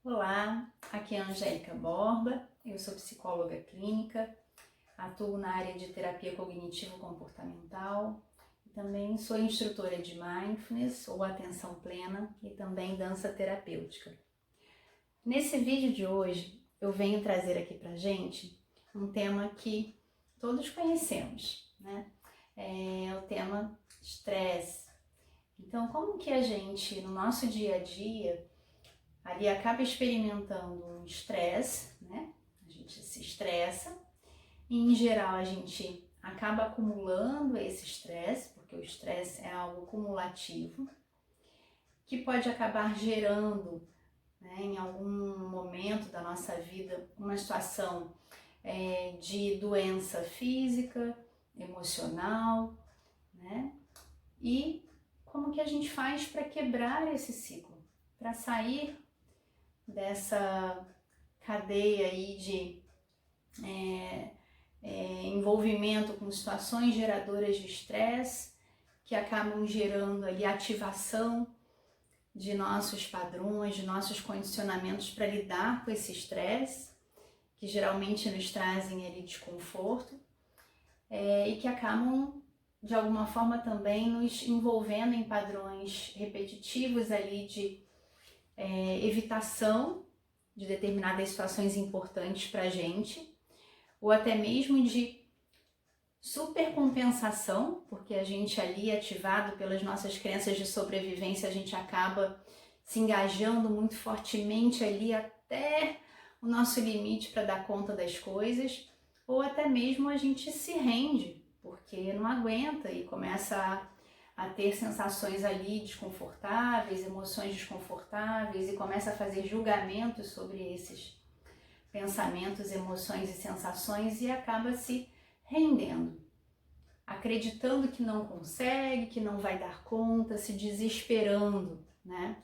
Olá, aqui é a Angélica Borba, eu sou psicóloga clínica, atuo na área de terapia cognitivo-comportamental e também sou instrutora de mindfulness ou atenção plena e também dança terapêutica. Nesse vídeo de hoje eu venho trazer aqui pra gente um tema que todos conhecemos, né? É o tema estresse. Então, como que a gente, no nosso dia a dia, ali acaba experimentando um estresse, né? A gente se estressa e, em geral, a gente acaba acumulando esse estresse, porque o estresse é algo cumulativo, que pode acabar gerando, né, em algum momento da nossa vida, uma situação de doença física, emocional, né? E como que a gente faz para quebrar esse ciclo, para sair dessa cadeia aí de envolvimento com situações geradoras de estresse que acabam gerando ali ativação de nossos padrões, de nossos condicionamentos para lidar com esse estresse, que geralmente nos trazem ali desconforto e que acabam de alguma forma também nos envolvendo em padrões repetitivos ali de evitação de determinadas situações importantes para a gente, ou até mesmo de supercompensação, porque a gente ali, ativado pelas nossas crenças de sobrevivência, a gente acaba se engajando muito fortemente ali até o nosso limite para dar conta das coisas, ou até mesmo a gente se rende, porque não aguenta e começa a ter sensações ali desconfortáveis, emoções desconfortáveis e começa a fazer julgamentos sobre esses pensamentos, emoções e sensações e acaba se rendendo, acreditando que não consegue, que não vai dar conta, se desesperando, né?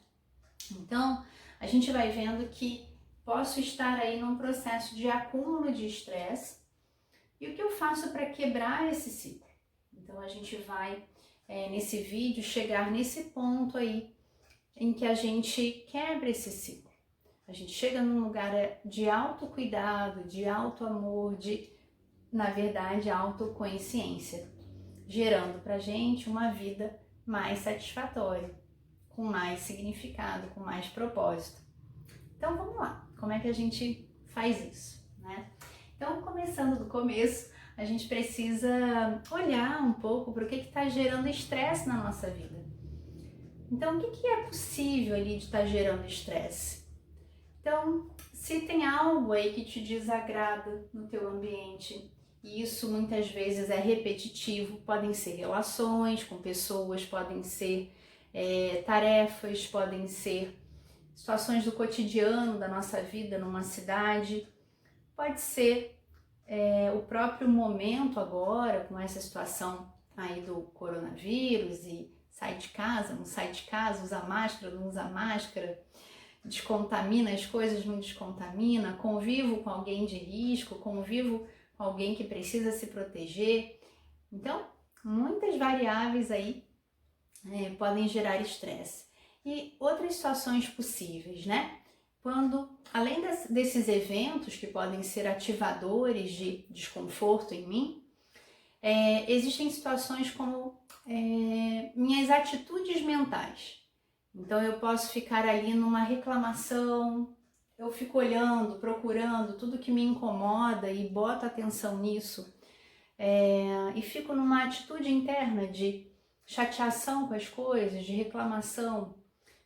Então, a gente vai vendo que posso estar aí num processo de acúmulo de estresse e o que eu faço para quebrar esse ciclo? Então, a gente vai nesse vídeo chegar nesse ponto aí em que a gente quebra esse ciclo. A gente chega num lugar de autocuidado, de autoamor, de, na verdade, autoconsciência, gerando pra gente uma vida mais satisfatória, com mais significado, com mais propósito. Então vamos lá, como é que a gente faz isso, né? Então, começando do começo, a gente precisa olhar um pouco para o que está gerando estresse na nossa vida. Então, o que é possível ali de estar gerando estresse? Então, se tem algo aí que te desagrada no teu ambiente, e isso muitas vezes é repetitivo, podem ser relações com pessoas, podem ser tarefas, podem ser situações do cotidiano da nossa vida numa cidade, pode ser o próprio momento agora, com essa situação aí do coronavírus e sai de casa, não sai de casa, usa máscara, não usa máscara, descontamina as coisas, não descontamina, convivo com alguém de risco, convivo com alguém que precisa se proteger. Então, muitas variáveis aí podem gerar estresse. E outras situações possíveis, né? Quando, além desses eventos que podem ser ativadores de desconforto em mim, existem situações como minhas atitudes mentais. Então eu posso ficar ali numa reclamação, eu fico olhando, procurando tudo que me incomoda e boto atenção nisso e fico numa atitude interna de chateação com as coisas, de reclamação,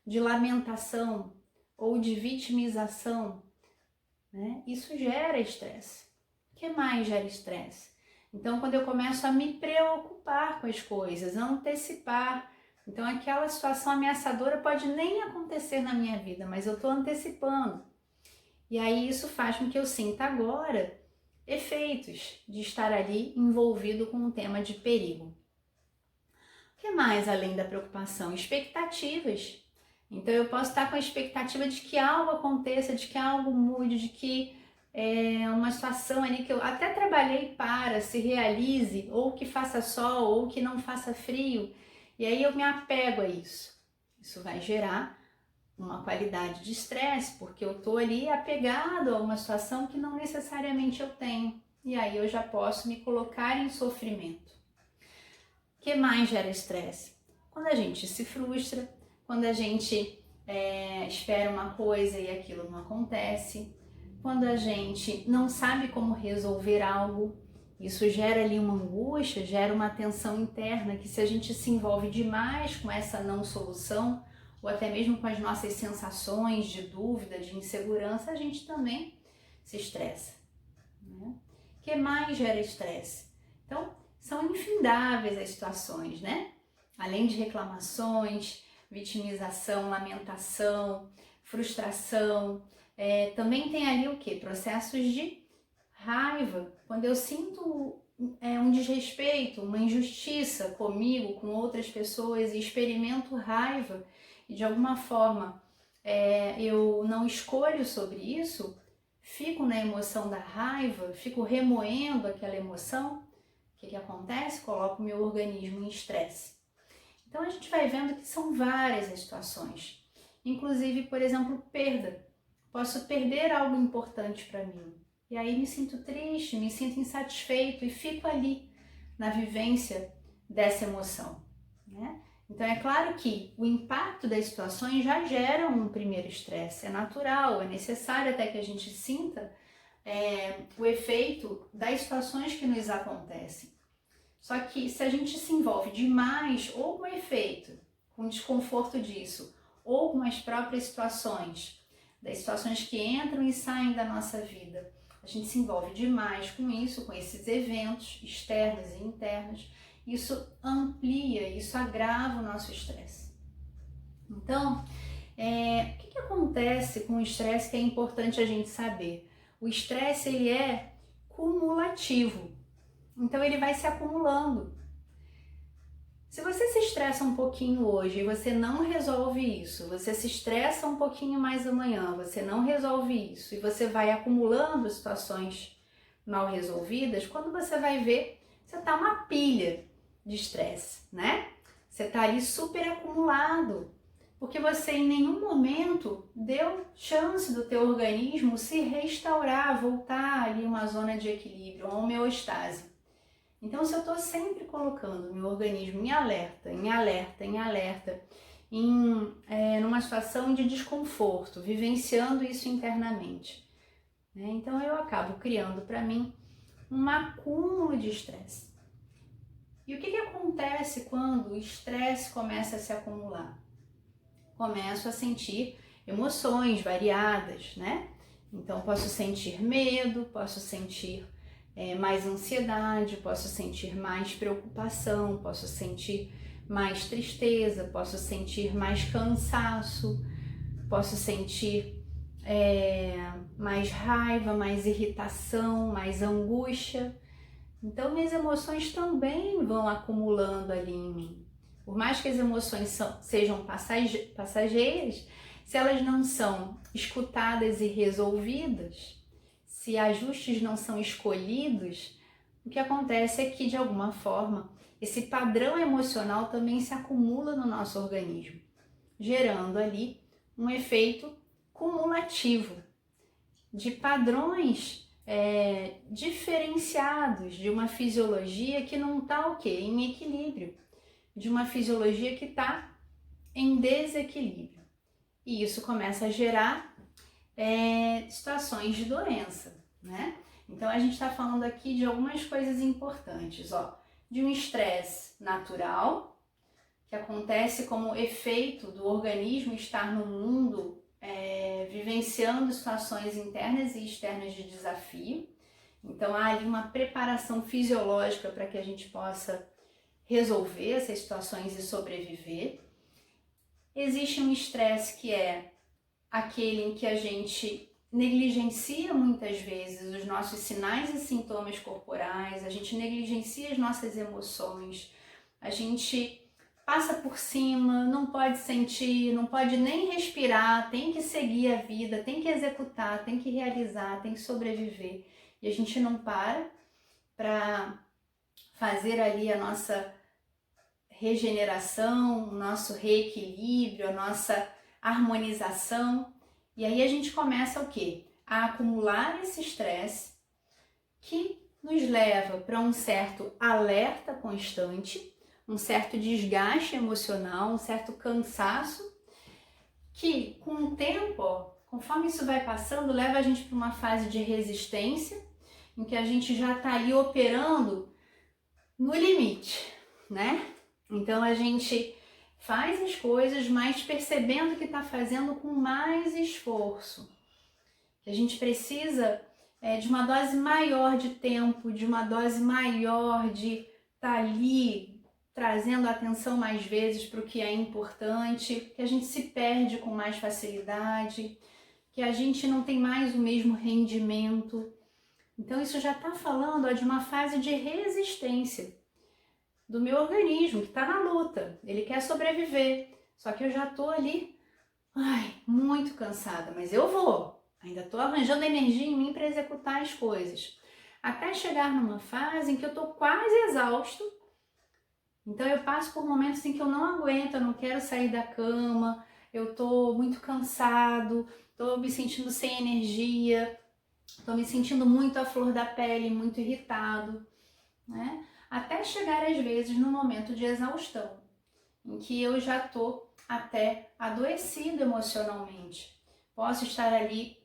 de lamentação ou de vitimização, né? Isso gera estresse. O que mais gera estresse? Então, quando eu começo a me preocupar com as coisas, antecipar, então aquela situação ameaçadora pode nem acontecer na minha vida, mas eu estou antecipando. E aí isso faz com que eu sinta agora efeitos de estar ali envolvido com um tema de perigo. O que mais além da preocupação? Expectativas. Então eu posso estar com a expectativa de que algo aconteça, de que algo mude, de que uma situação ali que eu até trabalhei para se realize, ou que faça sol, ou que não faça frio, e aí eu me apego a isso. Isso vai gerar uma qualidade de estresse, porque eu estou ali apegado a uma situação que não necessariamente eu tenho. E aí eu já posso me colocar em sofrimento. O que mais gera estresse? Quando a gente se frustra, quando a gente espera uma coisa e aquilo não acontece, quando a gente não sabe como resolver algo, isso gera ali uma angústia, gera uma tensão interna que, se a gente se envolve demais com essa não solução, ou até mesmo com as nossas sensações de dúvida, de insegurança, a gente também se estressa, né? O que mais gera estresse? Então, são infindáveis as situações, né? Além de reclamações, vitimização, lamentação, frustração, também tem ali o quê? Processos de raiva. Quando eu sinto um desrespeito, uma injustiça comigo, com outras pessoas, e experimento raiva, e de alguma forma eu não escolho sobre isso, fico na emoção da raiva, fico remoendo aquela emoção, o que acontece? Coloco o meu organismo em estresse. Então a gente vai vendo que são várias as situações, inclusive, por exemplo, perda. Posso perder algo importante para mim, e aí me sinto triste, me sinto insatisfeito e fico ali na vivência dessa emoção, né? Então é claro que o impacto das situações já gera um primeiro estresse, é natural, é necessário até que a gente sinta o efeito das situações que nos acontecem. Só que se a gente se envolve demais, ou com o efeito, com o desconforto disso, ou com as próprias situações, das situações que entram e saem da nossa vida, a gente se envolve demais com isso, com esses eventos externos e internos, isso amplia, isso agrava o nosso estresse. Então, o que acontece com o estresse que é importante a gente saber? O estresse, ele é cumulativo, então ele vai se acumulando. Se você se estressa um pouquinho hoje e você não resolve isso, você se estressa um pouquinho mais amanhã, você não resolve isso, e você vai acumulando situações mal resolvidas, quando você vai ver, você tá uma pilha de estresse, né? Você tá ali super acumulado, porque você em nenhum momento deu chance do teu organismo se restaurar, voltar ali uma zona de equilíbrio, uma homeostase. Então, se eu estou sempre colocando meu organismo em alerta, numa situação de desconforto, vivenciando isso internamente, né? Então eu acabo criando para mim um acúmulo de estresse. E o que acontece quando o estresse começa a se acumular? Começo a sentir emoções variadas, né? Então posso sentir medo, posso sentir mais ansiedade, posso sentir mais preocupação, posso sentir mais tristeza, posso sentir mais cansaço, posso sentir mais raiva, mais irritação, mais angústia. Então minhas emoções também vão acumulando ali em mim. Por mais que as emoções sejam passageiras, se elas não são escutadas e resolvidas, se ajustes não são escolhidos, o que acontece é que, de alguma forma, esse padrão emocional também se acumula no nosso organismo, gerando ali um efeito cumulativo de padrões diferenciados, de uma fisiologia que não está em equilíbrio, de uma fisiologia que está em desequilíbrio. E isso começa a gerar situações de doença, né? Então a gente está falando aqui de algumas coisas importantes, de um estresse natural, que acontece como efeito do organismo estar no mundo vivenciando situações internas e externas de desafio. Então há ali uma preparação fisiológica para que a gente possa resolver essas situações e sobreviver. Existe um estresse que é aquele em que a gente negligencia muitas vezes os nossos sinais e sintomas corporais, a gente negligencia as nossas emoções, a gente passa por cima, não pode sentir, não pode nem respirar, tem que seguir a vida, tem que executar, tem que realizar, tem que sobreviver. E a gente não para fazer ali a nossa regeneração, o nosso reequilíbrio, a nossa harmonização. E aí a gente começa o quê? A acumular esse estresse que nos leva para um certo alerta constante, um certo desgaste emocional, um certo cansaço, que com o tempo, conforme isso vai passando, leva a gente para uma fase de resistência, em que a gente já está ali operando no limite, né? Então a gente faz as coisas, mas percebendo que está fazendo com mais esforço. A gente precisa de uma dose maior de tempo, de uma dose maior de estar ali trazendo atenção mais vezes para o que é importante, que a gente se perde com mais facilidade, que a gente não tem mais o mesmo rendimento. Então isso já está falando de uma fase de resistência do meu organismo, que está na luta, ele quer sobreviver, só que eu já estou ali, muito cansada, mas eu vou. Ainda estou arranjando energia em mim para executar as coisas. Até chegar numa fase em que eu estou quase exausto. Então eu passo por momentos em que eu não aguento, eu não quero sair da cama, eu estou muito cansado, estou me sentindo sem energia, estou me sentindo muito à flor da pele, muito irritado, né? Até chegar às vezes no momento de exaustão, em que eu já estou até adoecido emocionalmente. Posso estar ali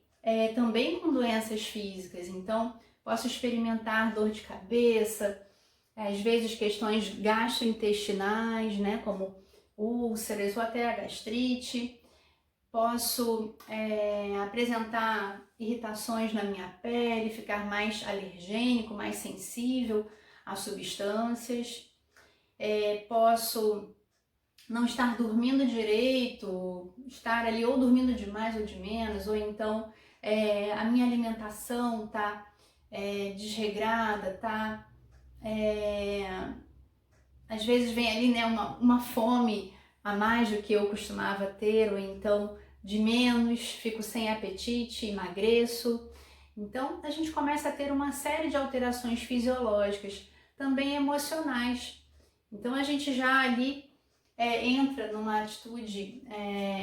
também com doenças físicas, então posso experimentar dor de cabeça, às vezes questões gastrointestinais, né, como úlceras ou até a gastrite. Posso apresentar irritações na minha pele, ficar mais alergênico, mais sensível a substâncias. Posso não estar dormindo direito, estar ali ou dormindo demais ou de menos, ou então a minha alimentação tá desregrada, tá? Às vezes vem ali, né, uma fome a mais do que eu costumava ter, ou então de menos, fico sem apetite, emagreço. Então a gente começa a ter uma série de alterações fisiológicas, também emocionais. Então a gente já ali entra numa atitude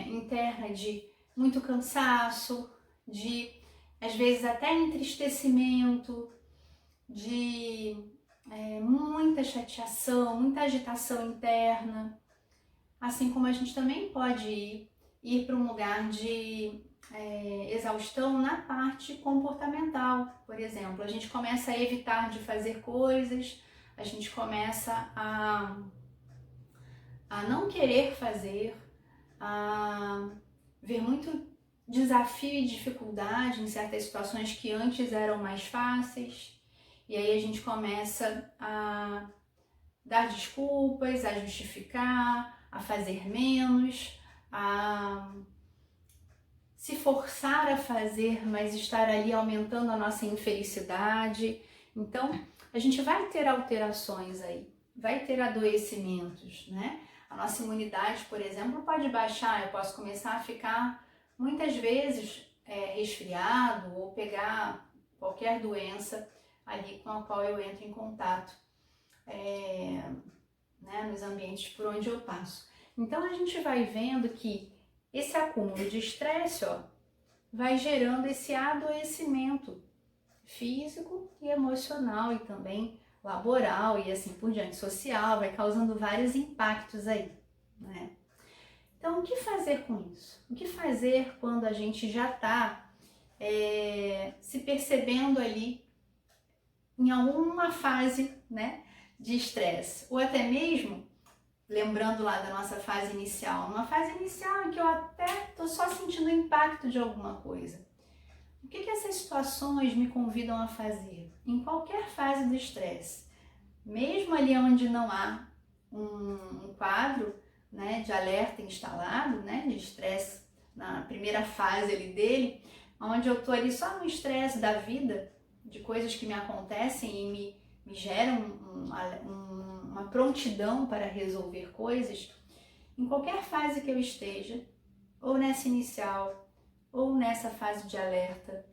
interna de muito cansaço, de às vezes até entristecimento, de muita chateação, muita agitação interna, assim como a gente também pode ir para um lugar de exaustão na parte comportamental. Por exemplo, a gente começa a evitar de fazer coisas, a gente começa a não querer fazer, a ver muito desafio e dificuldade em certas situações que antes eram mais fáceis. E aí a gente começa a dar desculpas, a justificar, a fazer menos, a se forçar a fazer, mas estar ali aumentando a nossa infelicidade. Então, a gente vai ter alterações aí, vai ter adoecimentos, né? A nossa imunidade, por exemplo, pode baixar, eu posso começar a ficar muitas vezes resfriado ou pegar qualquer doença ali com a qual eu entro em contato nos ambientes por onde eu passo. Então a gente vai vendo que esse acúmulo de estresse vai gerando esse adoecimento físico e emocional e também laboral e assim por diante, social, vai causando vários impactos aí, né? Então o que fazer com isso? O que fazer quando a gente já está se percebendo ali em alguma fase, né, de estresse, ou até mesmo, lembrando lá da nossa fase inicial, uma fase inicial em que eu até estou só sentindo o impacto de alguma coisa. O que essas situações me convidam a fazer? Em qualquer fase do estresse, mesmo ali onde não há um quadro, né, de alerta instalado, né, de estresse na primeira fase ali dele, onde eu estou ali só no estresse da vida, de coisas que me acontecem e me geram uma prontidão para resolver coisas, em qualquer fase que eu esteja, ou nessa inicial, ou nessa fase de alerta,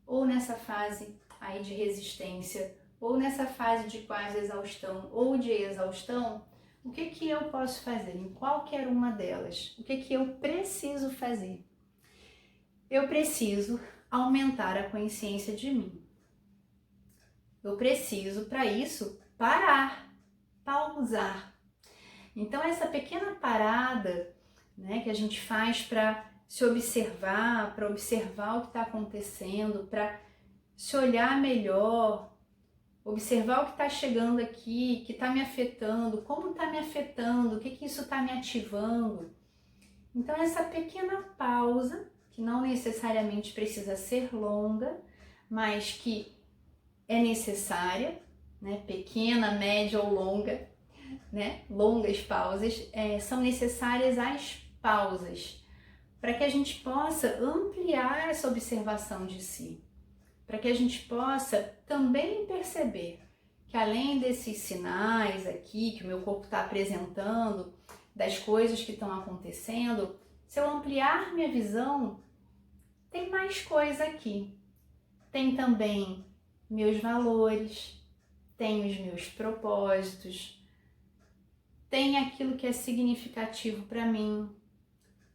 ou nessa fase aí de resistência, ou nessa fase de quase exaustão ou de exaustão, O que que eu posso fazer em qualquer uma delas? O que que eu preciso fazer? Eu preciso aumentar a consciência de mim. Eu preciso, para isso, parar, pausar. Então, essa pequena parada, né, que a gente faz para se observar, para observar o que está acontecendo, para se olhar melhor, observar o que está chegando aqui, que está me afetando, como está me afetando, o que isso está me ativando. Então, essa pequena pausa, que não necessariamente precisa ser longa, mas que é necessária, né? Pequena, média ou longa, né? Longas pausas, são necessárias as pausas, para que a gente possa ampliar essa observação de si, para que a gente possa também perceber que além desses sinais aqui que o meu corpo está apresentando, das coisas que estão acontecendo, se eu ampliar minha visão, tem mais coisa aqui. Tem também meus valores, tem os meus propósitos, tem aquilo que é significativo para mim,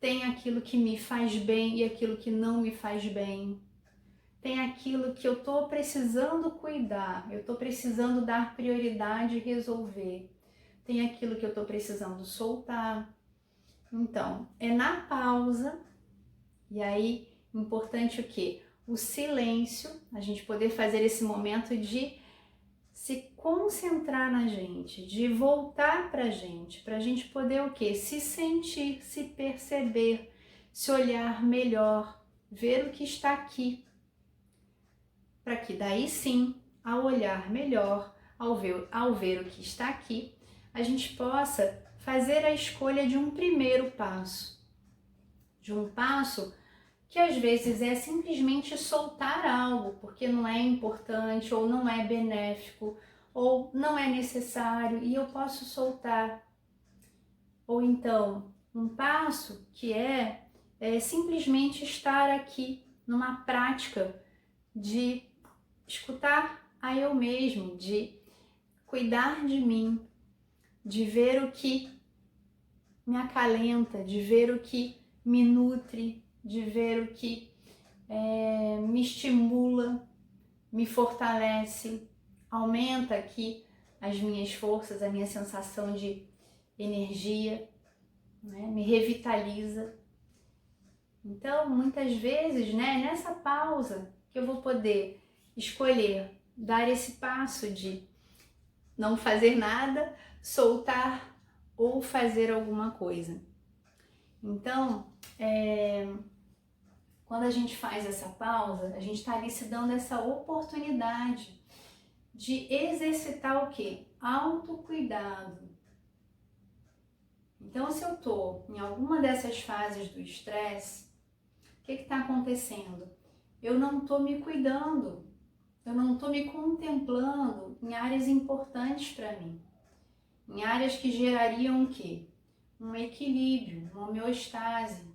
tem aquilo que me faz bem e aquilo que não me faz bem. Tem aquilo que eu estou precisando cuidar, eu estou precisando dar prioridade e resolver. Tem aquilo que eu estou precisando soltar. Então, é na pausa, e aí, importante o quê? O silêncio, a gente poder fazer esse momento de se concentrar na gente, de voltar pra gente poder o quê? Se sentir, se perceber, se olhar melhor, ver o que está aqui, para que daí sim, ao olhar melhor, ao ver o que está aqui, a gente possa fazer a escolha de um primeiro passo. De um passo que às vezes é simplesmente soltar algo, porque não é importante, ou não é benéfico, ou não é necessário, e eu posso soltar. Ou então, um passo que é simplesmente estar aqui numa prática de escutar a eu mesmo, de cuidar de mim, de ver o que me acalenta, de ver o que me nutre, de ver o que me estimula, me fortalece, aumenta aqui as minhas forças, a minha sensação de energia, né? Me revitaliza. Então, muitas vezes, né, nessa pausa que eu vou poder escolher dar esse passo de não fazer nada, soltar ou fazer alguma coisa. Então, quando a gente faz essa pausa, a gente está ali se dando essa oportunidade de exercitar o quê? Autocuidado. Então, se eu estou em alguma dessas fases do estresse, o que está acontecendo? Eu não estou me cuidando, eu não estou me contemplando em áreas importantes para mim, em áreas que gerariam o quê? Um equilíbrio, uma homeostase.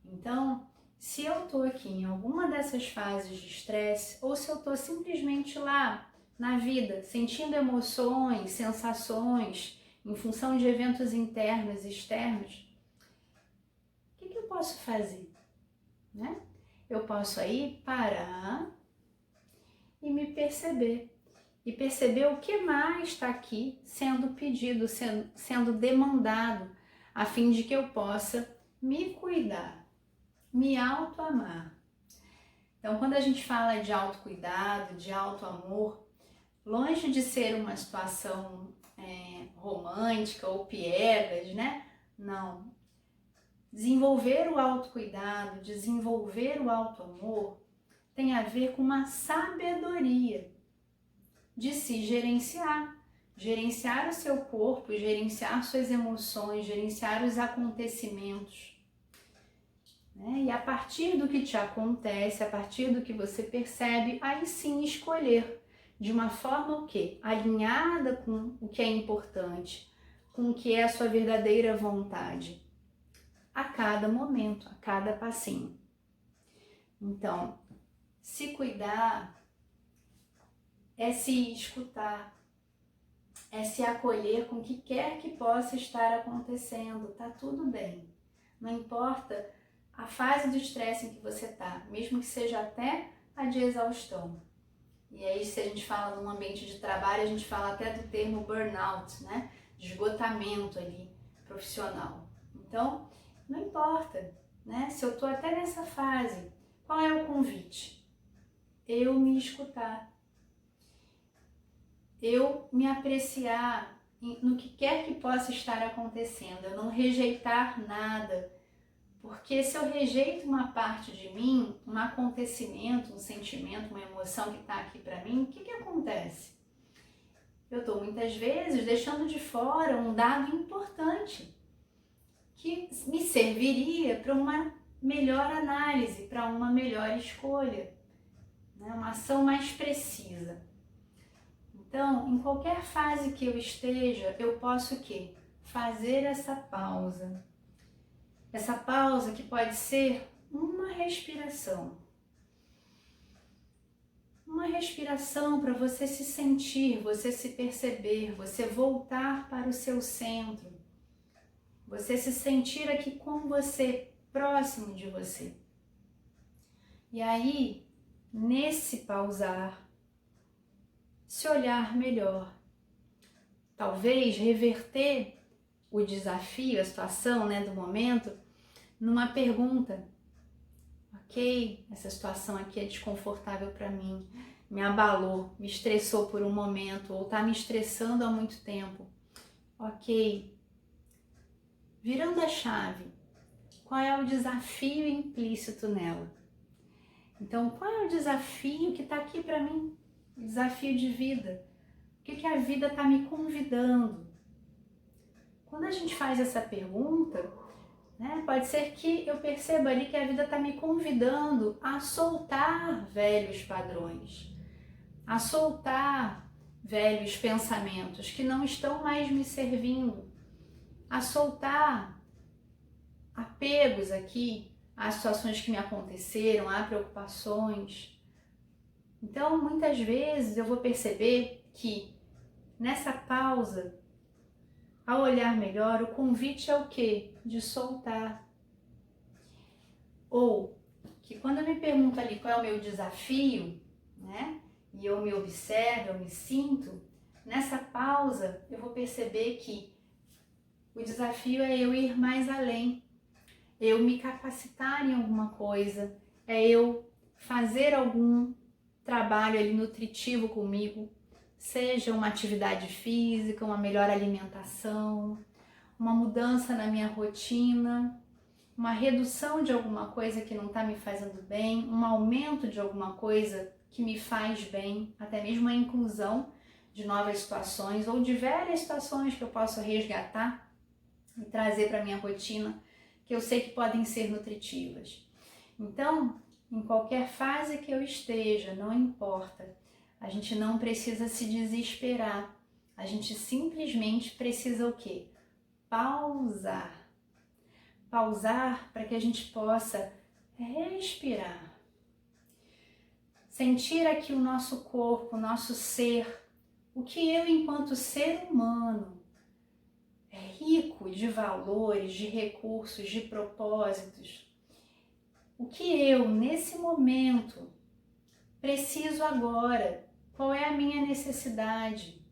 Então, se eu estou aqui em alguma dessas fases de estresse, ou se eu estou simplesmente lá na vida, sentindo emoções, sensações, em função de eventos internos e externos, o que eu posso fazer? Né? Eu posso aí parar e me perceber. E perceber o que mais está aqui sendo pedido, sendo demandado, a fim de que eu possa me cuidar, me autoamar. Então, quando a gente fala de autocuidado, de autoamor, longe de ser uma situação romântica ou piegas, né? Não. Desenvolver o autocuidado, desenvolver o autoamor tem a ver com uma sabedoria de se gerenciar. Gerenciar o seu corpo, gerenciar suas emoções, gerenciar os acontecimentos. Né? E a partir do que te acontece, a partir do que você percebe, aí sim escolher de uma forma o quê? Alinhada com o que é importante, com o que é a sua verdadeira vontade, a cada momento, a cada passinho. Então, se cuidar é se escutar, é se acolher com o que quer que possa estar acontecendo. Tá tudo bem. Não importa a fase do estresse em que você tá, mesmo que seja até a de exaustão. E aí, se a gente fala num ambiente de trabalho, a gente fala até do termo burnout, né? De esgotamento ali, profissional. Então, não importa, né? Se eu tô até nessa fase, qual é o convite? Eu me escutar. Eu me apreciar no que quer que possa estar acontecendo. Eu não rejeitar nada. Porque se eu rejeito uma parte de mim, um acontecimento, um sentimento, uma emoção que está aqui para mim, o que acontece? Eu estou muitas vezes deixando de fora um dado importante que me serviria para uma melhor análise, para uma melhor escolha, né? Uma ação mais precisa. Então, em qualquer fase que eu esteja, eu posso o quê? Fazer essa pausa. Essa pausa que pode ser uma respiração. Uma respiração para você se sentir, você se perceber, você voltar para o seu centro. Você se sentir aqui com você, próximo de você. E aí, nesse pausar, se olhar melhor. Talvez reverter o desafio, a situação, né, do momento, numa pergunta. Ok, essa situação aqui é desconfortável para mim, me abalou, me estressou por um momento, ou está me estressando há muito tempo. Ok, virando a chave, qual é o desafio implícito nela? Então, qual é o desafio que está aqui para mim? O desafio de vida. O que a vida está me convidando? Quando a gente faz essa pergunta, né, pode ser que eu perceba ali que a vida está me convidando a soltar velhos padrões, a soltar velhos pensamentos que não estão mais me servindo, a soltar apegos aqui às situações que me aconteceram, a preocupações. Então, muitas vezes eu vou perceber que nessa pausa, ao olhar melhor, o convite é o quê? De soltar. Ou que quando eu me pergunto ali qual é o meu desafio, né? E eu me observo, eu me sinto, nessa pausa eu vou perceber que o desafio é eu ir mais além, eu me capacitar em alguma coisa, é eu fazer algum trabalho ali nutritivo comigo, seja uma atividade física, uma melhor alimentação, uma mudança na minha rotina, uma redução de alguma coisa que não está me fazendo bem, um aumento de alguma coisa que me faz bem, até mesmo a inclusão de novas situações ou de velhas situações que eu posso resgatar e trazer para a minha rotina, que eu sei que podem ser nutritivas. Então, em qualquer fase que eu esteja, não importa, a gente não precisa se desesperar, a gente simplesmente precisa o quê? Pausar. Pausar para que a gente possa respirar. Sentir aqui o nosso corpo, o nosso ser, o que eu enquanto ser humano, rico de valores, de recursos, de propósitos, o que eu nesse momento preciso agora, qual é a minha necessidade.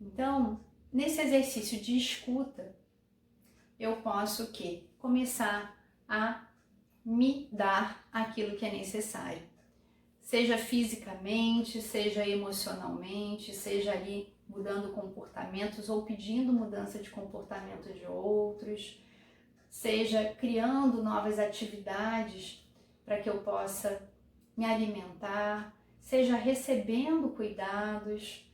Então, nesse exercício de escuta, eu posso o quê? Começar a me dar aquilo que é necessário. Seja fisicamente, seja emocionalmente, seja ali mudando comportamentos ou pedindo mudança de comportamento de outros, seja criando novas atividades para que eu possa me alimentar, seja recebendo cuidados.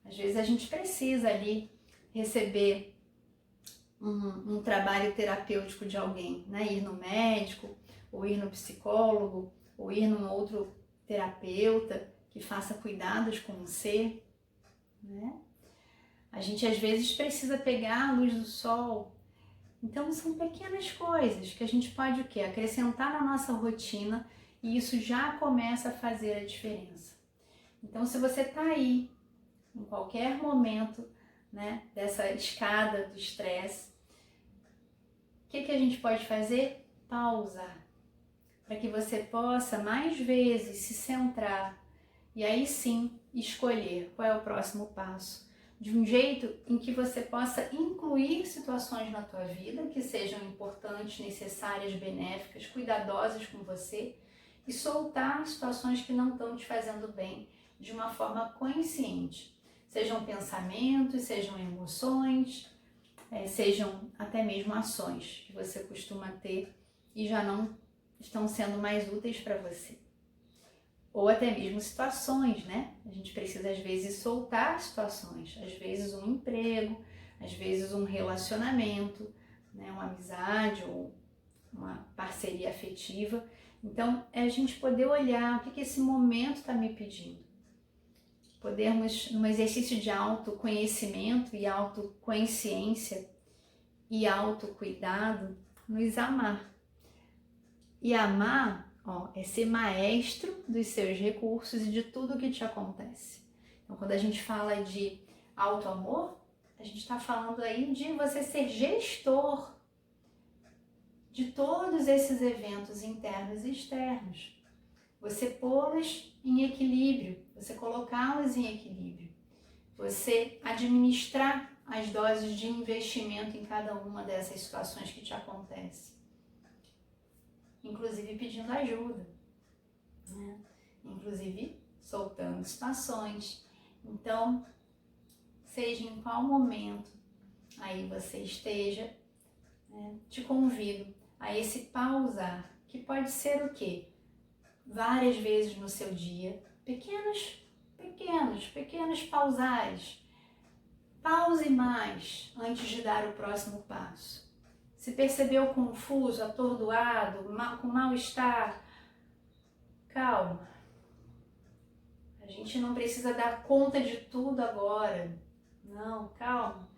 Às vezes a gente precisa ali receber um trabalho terapêutico de alguém, né? Ir no médico, ou ir no psicólogo, ou ir num outro terapeuta que faça cuidados com você, né? A gente às vezes precisa pegar a luz do sol. Então são pequenas coisas que a gente pode o quê? Acrescentar na nossa rotina e isso já começa a fazer a diferença. Então se você tá aí em qualquer momento, né, dessa escada do estresse, o que a gente pode fazer? Pausar, para que você possa mais vezes se centrar e aí sim escolher qual é o próximo passo, de um jeito em que você possa incluir situações na tua vida que sejam importantes, necessárias, benéficas, cuidadosas com você e soltar situações que não estão te fazendo bem de uma forma consciente. Sejam pensamentos, sejam emoções, sejam até mesmo ações que você costuma ter e já não estão sendo mais úteis para você. Ou até mesmo situações, né? A gente precisa às vezes soltar situações, às vezes um emprego, às vezes um relacionamento, né? Uma amizade ou uma parceria afetiva. Então, é a gente poder olhar o que esse momento está me pedindo. Podermos, num exercício de autoconhecimento e autoconsciência e autocuidado, nos amar. E amar, é ser maestro dos seus recursos e de tudo que te acontece. Então, quando a gente fala de autoamor, a gente está falando aí de você ser gestor de todos esses eventos internos e externos. Você pô-los em equilíbrio, você colocá-los em equilíbrio. Você administrar as doses de investimento em cada uma dessas situações que te acontecem. Inclusive pedindo ajuda, né? Inclusive soltando situações. Então, seja em qual momento aí você esteja, né, te convido a esse pausar, que pode ser o quê? Várias vezes no seu dia, pequenos pausares. Pause mais antes de dar o próximo passo. Se percebeu confuso, atordoado, com mal-estar, calma. A gente não precisa dar conta de tudo agora. Não, calma.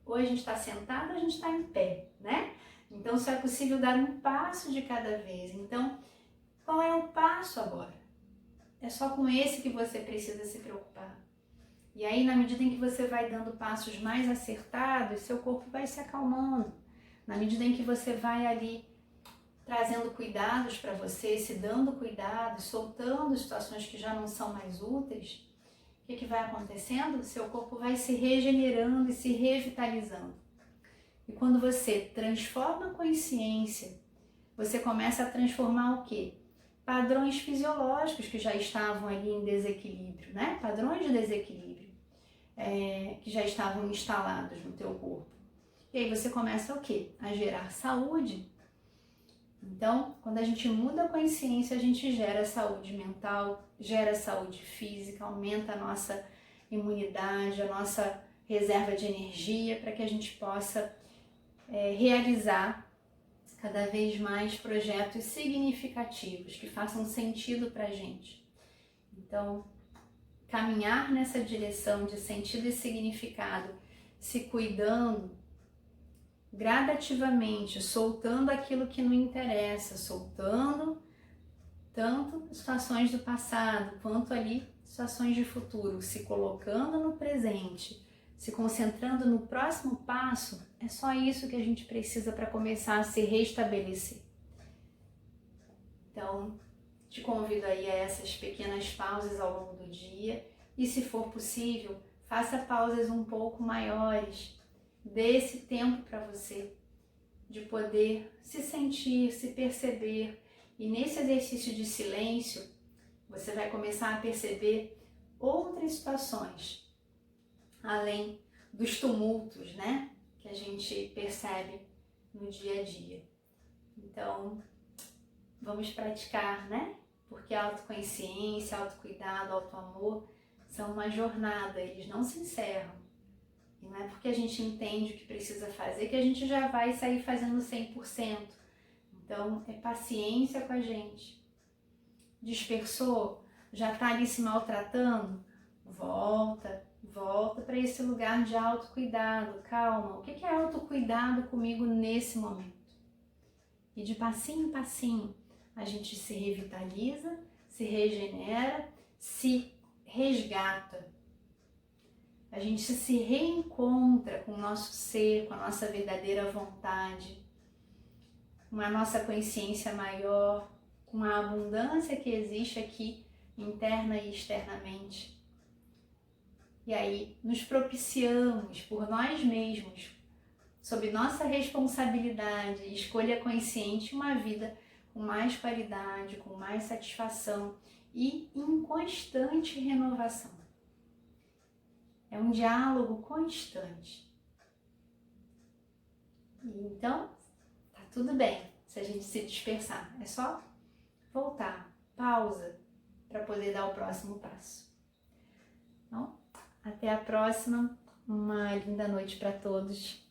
Ou a gente está sentado ou a gente está em pé, né? Então só é possível dar um passo de cada vez. Então, qual é o passo agora? É só com esse que você precisa se preocupar. E aí, na medida em que você vai dando passos mais acertados, seu corpo vai se acalmando. Na medida em que você vai ali trazendo cuidados para você, se dando cuidados, soltando situações que já não são mais úteis, o que vai acontecendo? Seu corpo vai se regenerando e se revitalizando. E quando você transforma a consciência, você começa a transformar o quê? Padrões fisiológicos que já estavam ali em desequilíbrio, né? Padrões de desequilíbrio que já estavam instalados no teu corpo. E aí você começa o quê? A gerar saúde. Então, quando a gente muda a consciência, a gente gera saúde mental, gera saúde física, aumenta a nossa imunidade, a nossa reserva de energia para que a gente possa realizar cada vez mais projetos significativos que façam sentido para a gente. Então, caminhar nessa direção de sentido e significado, se cuidando gradativamente, soltando aquilo que não interessa, soltando tanto situações do passado quanto ali situações de futuro, se colocando no presente, se concentrando no próximo passo, é só isso que a gente precisa para começar a se restabelecer. Então, te convido aí a essas pequenas pausas ao longo do dia e, se for possível, faça pausas um pouco maiores. Dê esse tempo para você de poder se sentir, se perceber. E nesse exercício de silêncio, você vai começar a perceber outras situações, além dos tumultos, né, que a gente percebe no dia a dia. Então, vamos praticar, né? Porque a autoconsciência, autocuidado, autoamor são uma jornada, eles não se encerram. E não é porque a gente entende o que precisa fazer que a gente já vai sair fazendo 100%. Então, é paciência com a gente. Dispersou? Já está ali se maltratando? Volta para esse lugar de autocuidado. Calma, o que é autocuidado comigo nesse momento? E de passinho em passinho, a gente se revitaliza, se regenera, se resgata. a gente se reencontra com o nosso ser, com a nossa verdadeira vontade, com a nossa consciência maior, com a abundância que existe aqui, interna e externamente. E aí nos propiciamos por nós mesmos, sob nossa responsabilidade e escolha consciente, uma vida com mais qualidade, com mais satisfação e em constante renovação. É um diálogo constante. Então, tá tudo bem se a gente se dispersar. É só voltar, pausa, para poder dar o próximo passo. Então, até a próxima. Uma linda noite para todos.